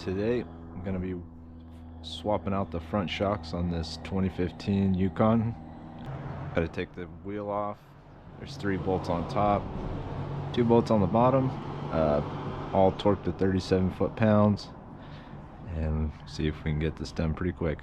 Today I'm going to be swapping out the front shocks on this 2015 Yukon. Got to take the wheel off. There's 3 bolts on top, 2 bolts on the bottom, all torqued to 37 foot-pounds, and see if we can get this done pretty quick.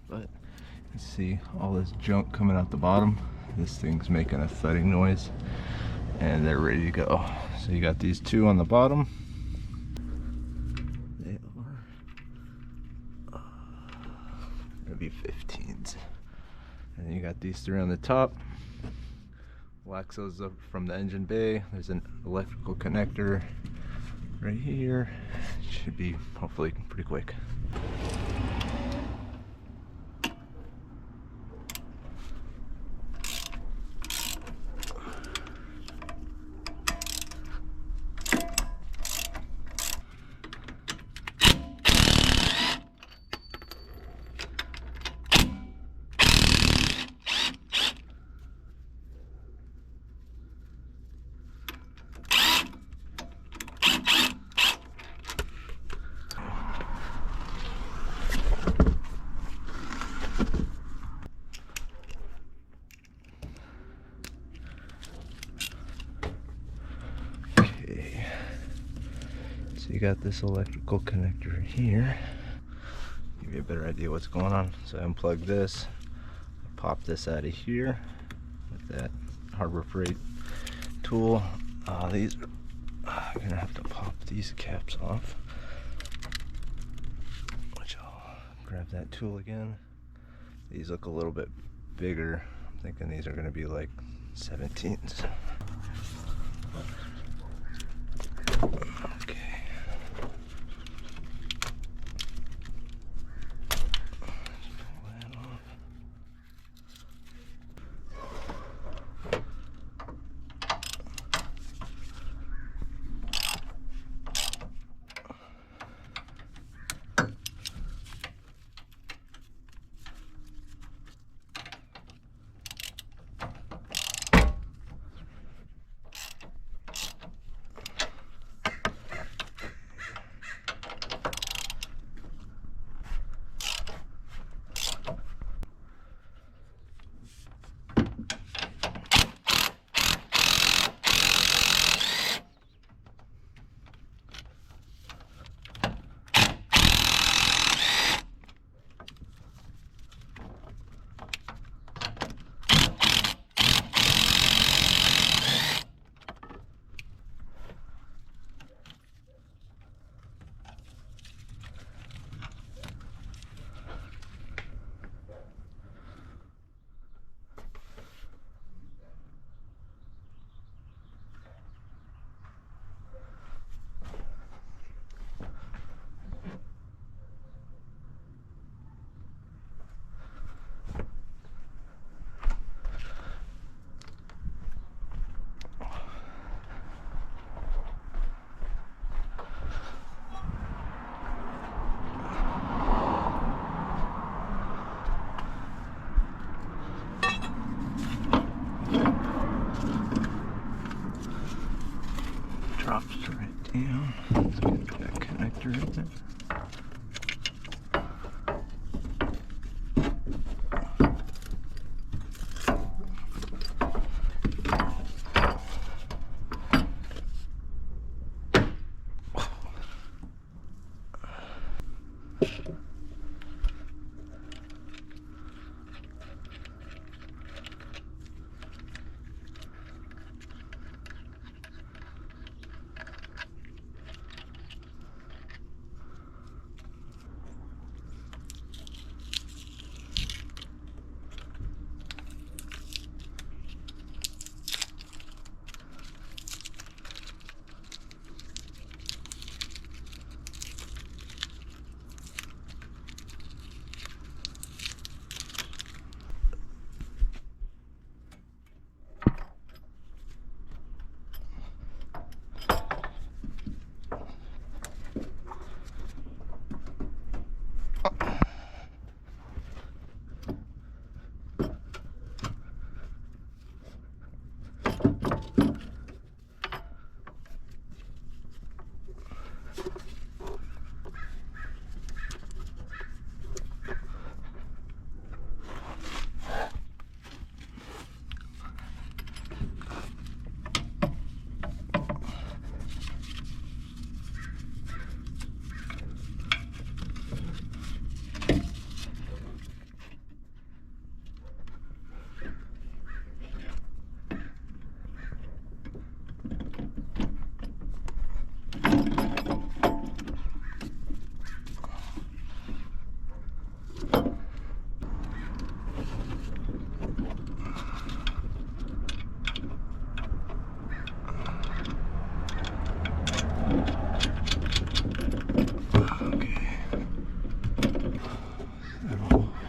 But you can see all this junk coming out the bottom. This thing's making a thudding noise, and they're ready to go. So you got these 2 on the bottom. They are gonna be 15s, and then you got these 3 on the top. Wax those up from the engine bay. There's an electrical connector right here. Should be hopefully pretty quick. So you got this electrical connector here. Give you a better idea what's going on. So I unplug this, pop this out of here with that Harbor Freight tool. These I'm gonna have to pop these caps off, which I'll grab that tool again. These look a little bit bigger. I'm thinking these are gonna be like 17s. Okay. Drops right down. So get that connector in there.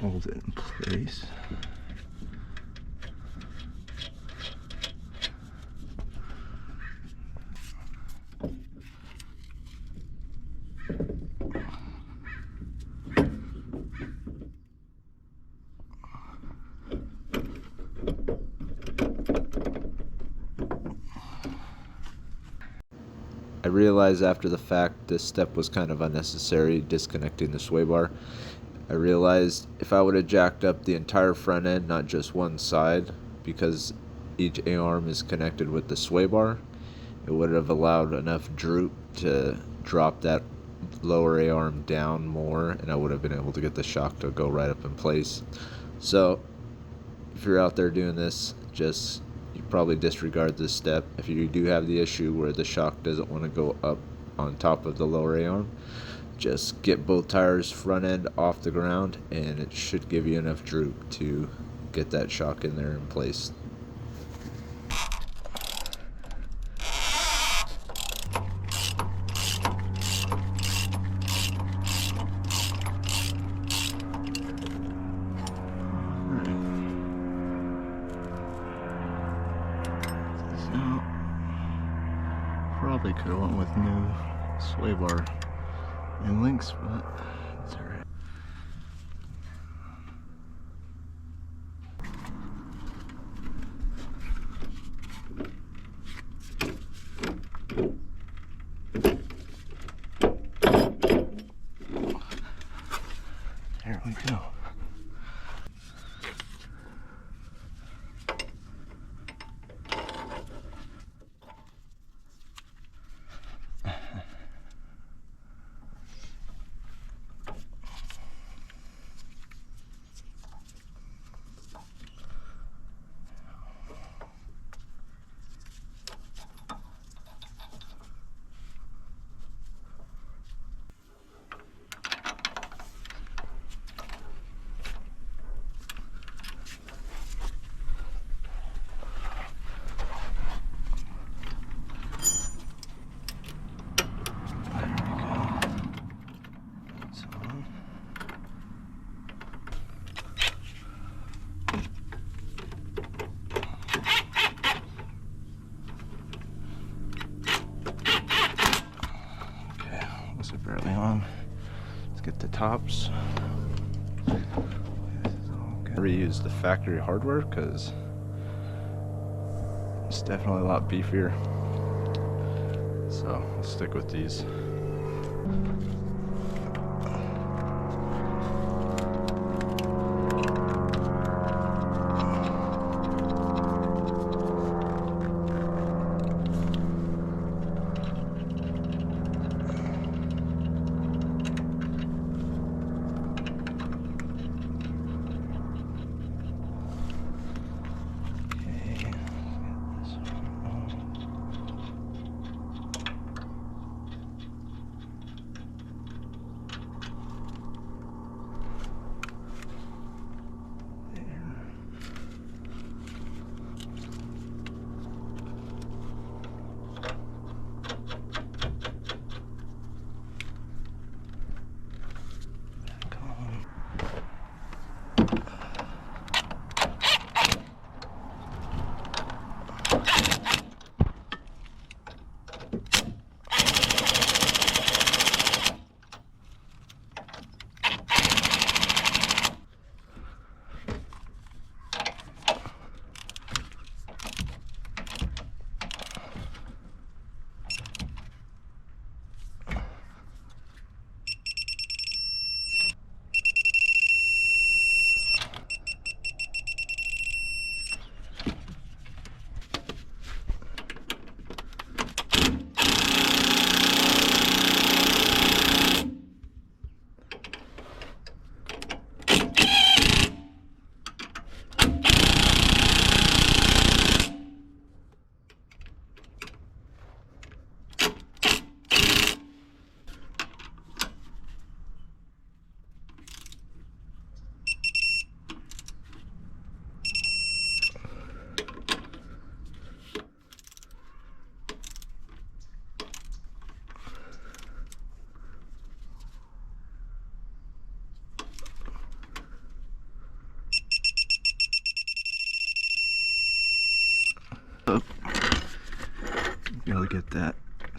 Hold it in place. I realized after the fact this step was kind of unnecessary, disconnecting the sway bar. I realized if I would have jacked up the entire front end, not just one side, because each A-arm is connected with the sway bar, it would have allowed enough droop to drop that lower A-arm down more, and I would have been able to get the shock to go right up in place. So if you're out there doing this, you probably disregard this step. If you do have the issue where the shock doesn't want to go up on top of the lower A-arm, just get both tires front end off the ground and it should give you enough droop to get that shock in there in place. Probably could have went with new sway bar and links, but it's alright. There we go. Fairly on. Let's get the tops. Reuse the factory hardware because it's definitely a lot beefier. So I'll stick with these.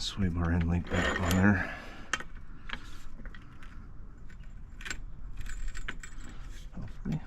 sway bar end link back on there. Hopefully.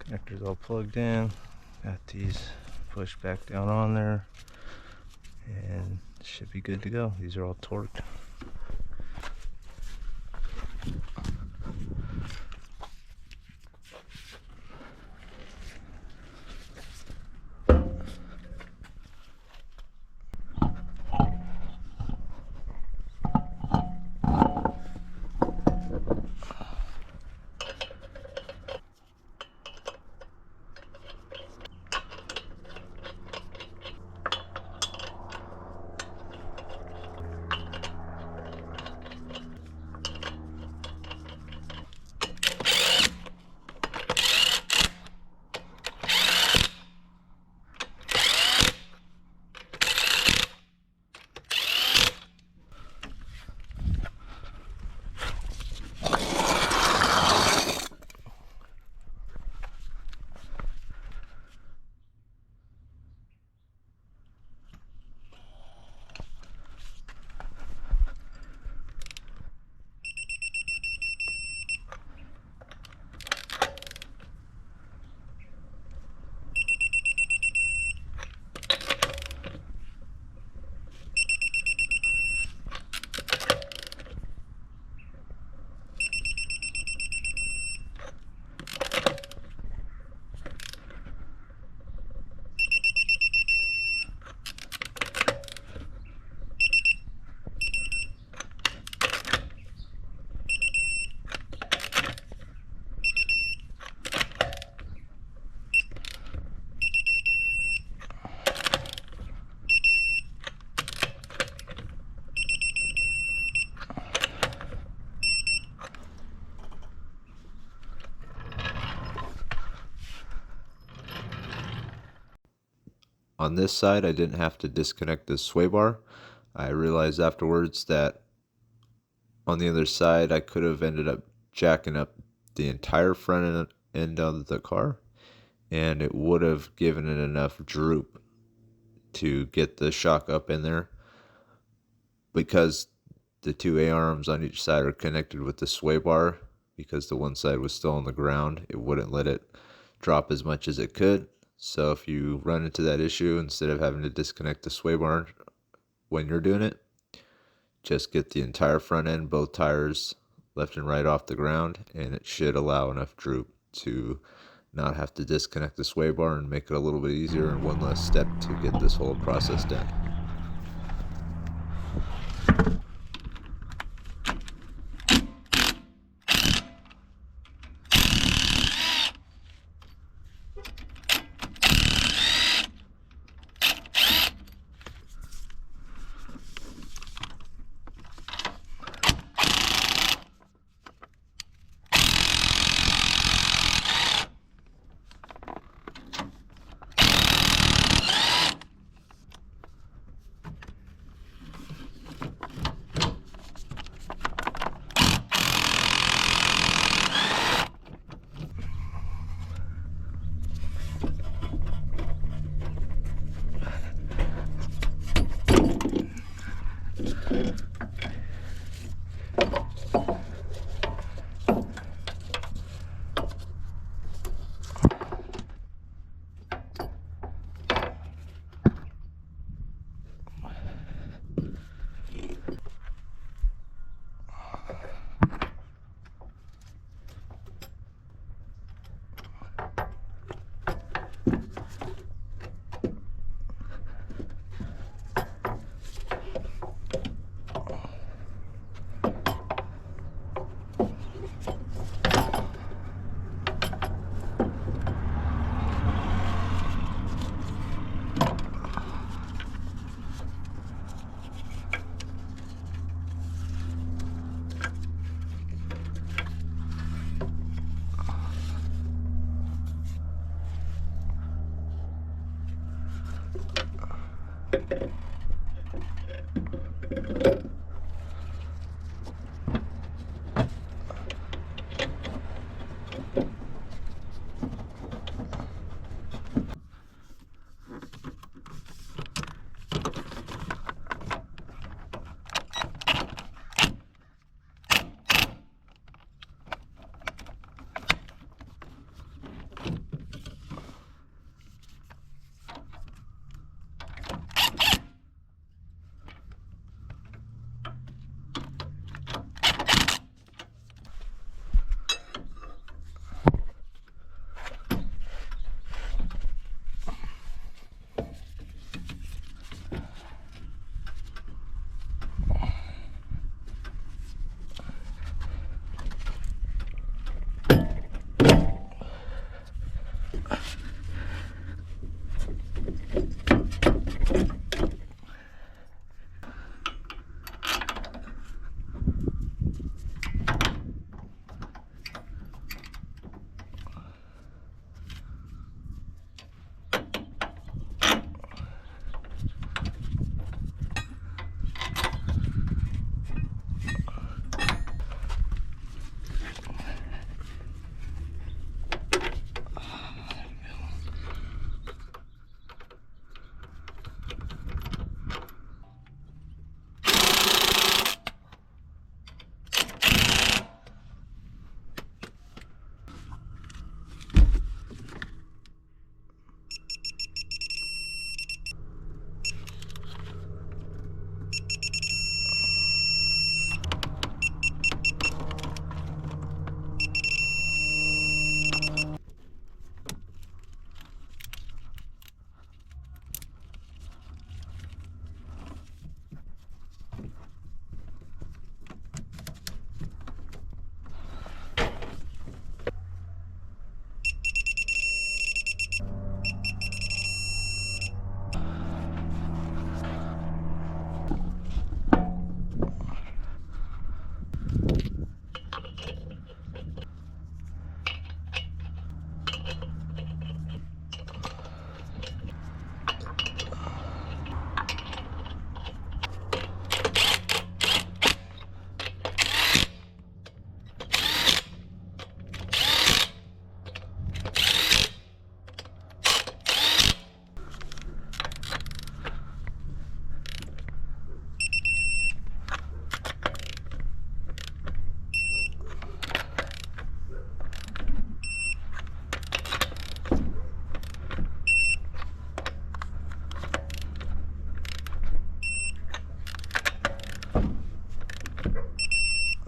Connectors all plugged in. Got these pushed back down on there, and should be good to go. These are all torqued. On this side, I didn't have to disconnect the sway bar. I realized afterwards that on the other side, I could have ended up jacking up the entire front end of the car, and it would have given it enough droop to get the shock up in there. Because the two A-arms on each side are connected with the sway bar, because the one side was still on the ground, it wouldn't let it drop as much as it could. So if you run into that issue, instead of having to disconnect the sway bar when you're doing it, just get the entire front end, both tires left and right off the ground, and it should allow enough droop to not have to disconnect the sway bar and make it a little bit easier and one less step to get this whole process done.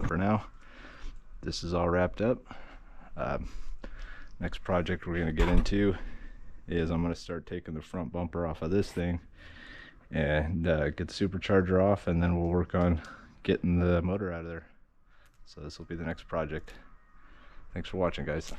For now, this is all wrapped up. Next project we're going to get into is I'm going to start taking the front bumper off of this thing and get the supercharger off, and then we'll work on getting the motor out of there. So this will be the next project. Thanks for watching, guys.